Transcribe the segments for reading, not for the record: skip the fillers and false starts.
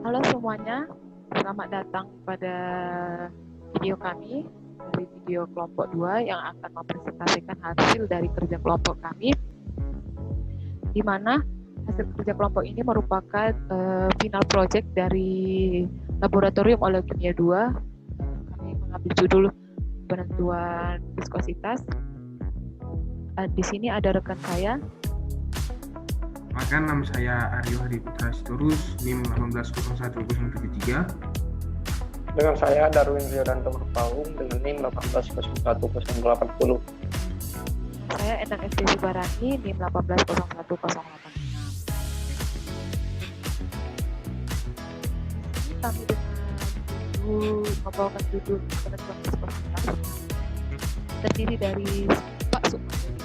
Halo semuanya, selamat datang pada video kami dari video kelompok 2 yang akan mempresentasikan hasil dari kerja kelompok kami, di mana hasil kerja kelompok ini merupakan final project dari Laboratorium Oleokimia 2. Kami mengambil judul penentuan viskositas. Di sini ada rekan saya. Maka nama saya Aryo Hadi Putra Sitorus, NIM 1801073. Dengan saya Darwin Riodanto Berpaung dengan NIM 1801080. Saya Endang ST Barani, NIM 1801086. Kami membawakan judul penentuan viskositas terdiri dari 4 submateri.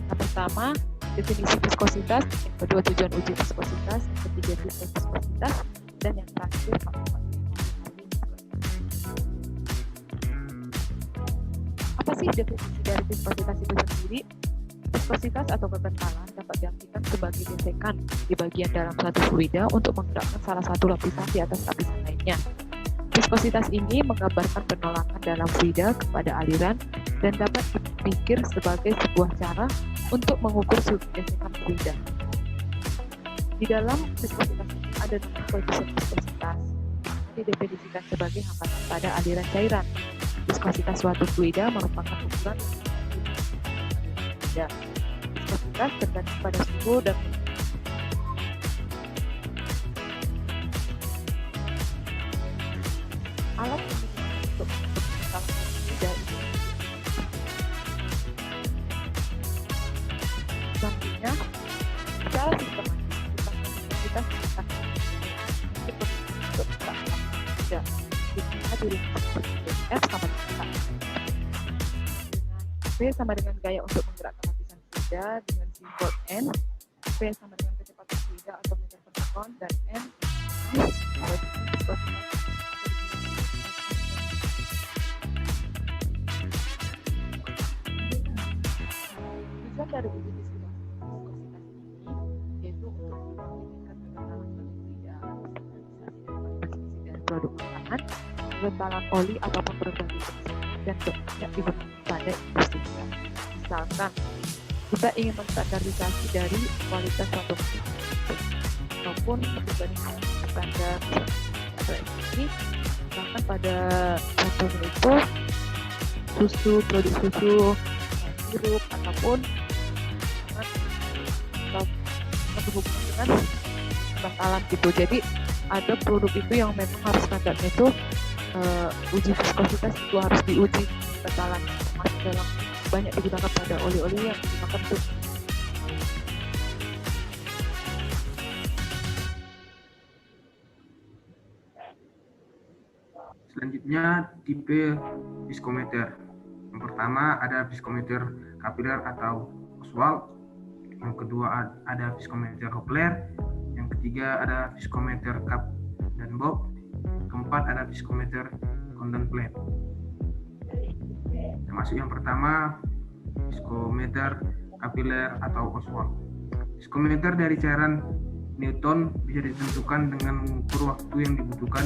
Yang pertama, definisi viskositas, yang kedua tujuan uji viskositas, yang ketiga sistem viskositas, dan yang terakhir faktor. Apa sih definisi dari viskositas itu sendiri? Viskositas atau kekentalan dapat diartikan sebagai gesekan di bagian dalam suatu fluida untuk menggerakkan salah satu lapisan di atas lapisan lainnya. Viskositas ini menggambarkan penolakan dalam fluida kepada aliran dan dapat dipikir sebagai sebuah cara untuk mengukur gesekan fluida. Di dalam viskositas ini ada nama koefisien viskositas. Didefinisikan sebagai hambatan pada aliran cairan. Viskositas suatu fluida merupakan ukuran fluida. Viskositas tergantung pada suhu dan alat untuk mengetahui fluida ini. Selanjutnya, secara sistematis kita menggunakan untuk menggerakkan fluida. Di mana diri F sama dengan V sama dengan gaya untuk menggerakkan lapisan fluida dengan simbol N. V sama dengan kecepatan fluida atau meter per sekon, dan N tujuan dari uji viskositas ini yaitu untuk meningkatkan kekentalan suatu fluida, dan produk makanan, kekentalan oli ataupun berbagai jenis, dan banyak digunakan pada industri kita. Misalkan kita ingin menstandarisasi dari kualitas suatu produk ataupun perbandingan standar ini, misalkan pada contohnya itu susu, produk susu, sirup ataupun berhubungan dengan kekentalan gitu. Jadi ada produk itu yang memang harus standarnya itu uji viskositas itu harus diuji kekentalan, termasuk dalam banyak digunakan pada oli-oli yang digunakan untuk Selanjutnya tipe viskometer. Yang pertama ada viskometer kapiler atau Oswald. Yang kedua ada viskometer Hopler. Yang ketiga ada viskometer Cup dan Bob. Keempat ada viskometer Condenplate. Termasuk yang pertama viskometer kapiler atau Oswald. Viskometer dari cairan Newton bisa ditentukan dengan mengukur waktu yang dibutuhkan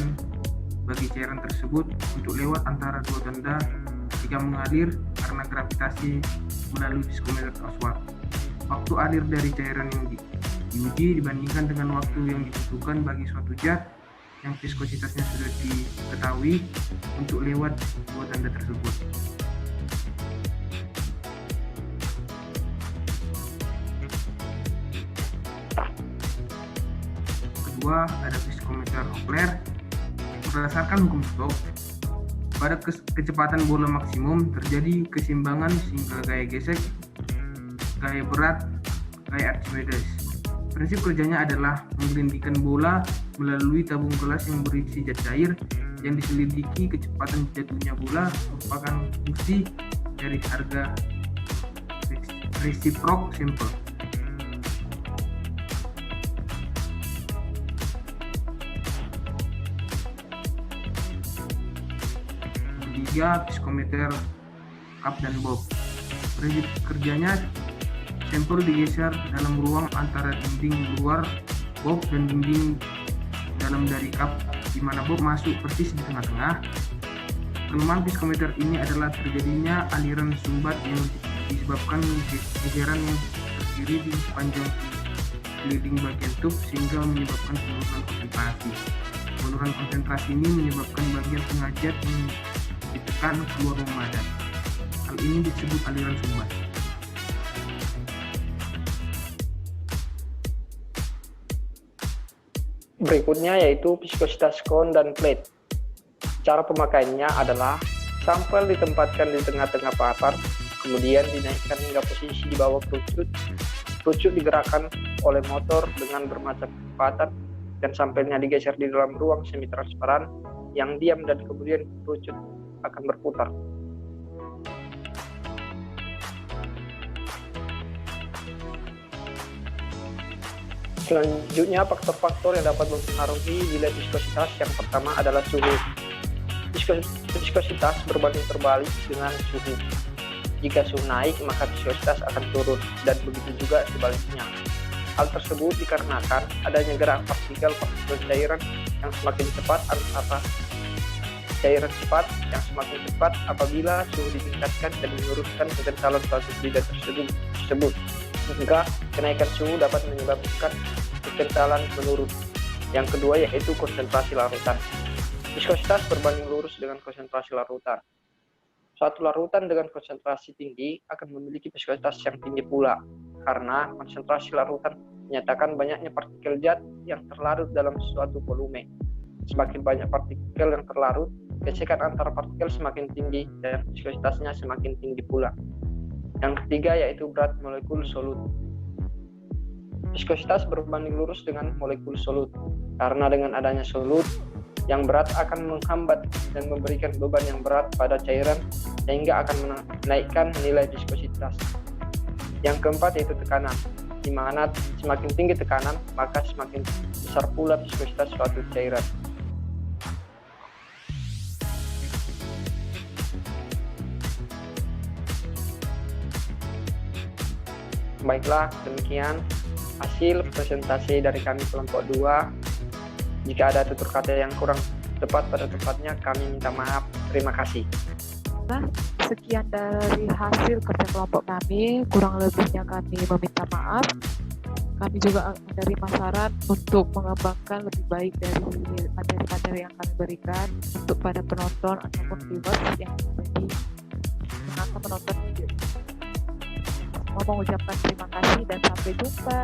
bagi cairan tersebut untuk lewat antara dua tanda ketika mengalir karena gravitasi melalui viskometer Oswald. Waktu alir dari cairan yang diuji dibandingkan dengan waktu yang dibutuhkan bagi suatu zat yang viskositasnya sudah diketahui untuk lewat dua tanda tersebut. Kedua ada viskometer Hopler. Berdasarkan hukum Stokes, pada kecepatan bola maksimum terjadi keseimbangan sehingga gaya gesek, gaya berat, gaya Archimedes. Prinsip kerjanya adalah menggelindingkan bola melalui tabung gelas yang berisi zat cair yang diselidiki. Kecepatan jatuhnya bola merupakan fungsi dari harga reciproc simple. Ketiga, viskometer Cup dan Bob. Prinsip kerjanya, sampel digeser dalam ruang antara dinding luar box dan dinding dalam dari cup di mana Bob masuk persis di tengah-tengah. Kelemahan psikometer ini adalah terjadinya aliran sumbat yang disebabkan geseran yang terkiri di sepanjang keliling bagian tube sehingga menyebabkan penurunan konsentrasi. Penurunan konsentrasi ini menyebabkan bagian tengah jet yang ditekan keluar memadat. Hal ini disebut aliran sumbat. Berikutnya yaitu viskositas kon dan plate. Cara pemakaiannya adalah sampel ditempatkan di tengah-tengah paper, kemudian dinaikkan hingga posisi di bawah kerucut. Kerucut digerakkan oleh motor dengan bermacam kecepatan dan sampelnya digeser di dalam ruang semi transparan yang diam dan kemudian kerucut akan berputar. Selanjutnya, faktor-faktor yang dapat mempengaruhi nilai viskositas yang pertama adalah suhu. Viskositas berbanding terbalik dengan suhu. Jika suhu naik, maka viskositas akan turun, dan begitu juga sebaliknya. Hal tersebut dikarenakan adanya gerak partikel-partikel cairan yang semakin cepat semakin cepat apabila suhu ditingkatkan dan menurunkan kekentalan suatu fluida tersebut. Hingga kenaikan suhu dapat menyebabkan kekentalan menurun. Yang kedua yaitu konsentrasi larutan. Viskositas berbanding lurus dengan konsentrasi larutan. Suatu larutan dengan konsentrasi tinggi akan memiliki viskositas yang tinggi pula, karena konsentrasi larutan menyatakan banyaknya partikel zat yang terlarut dalam suatu volume. Semakin banyak partikel yang terlarut, gesekan antara partikel semakin tinggi dan viskositasnya semakin tinggi pula. Yang ketiga yaitu berat molekul solut. Viskositas berbanding lurus dengan molekul solut, karena dengan adanya solut, yang berat akan menghambat dan memberikan beban yang berat pada cairan sehingga akan menaikkan nilai viskositas. Yang keempat yaitu tekanan, di mana semakin tinggi tekanan maka semakin besar pula viskositas suatu cairan. Baiklah, demikian hasil presentasi dari kami kelompok 2. Jika ada tutur kata yang kurang tepat pada tempatnya, kami minta maaf. Terima kasih. Nah, sekian dari hasil kerja kelompok kami, kurang lebihnya kami meminta maaf. Kami juga menerima saran untuk mengembangkan lebih baik dari materi-materi yang kami berikan untuk pada penonton ataupun viewers yang menjadi menonton video. Mau mengucapkan terima kasih dan sampai jumpa.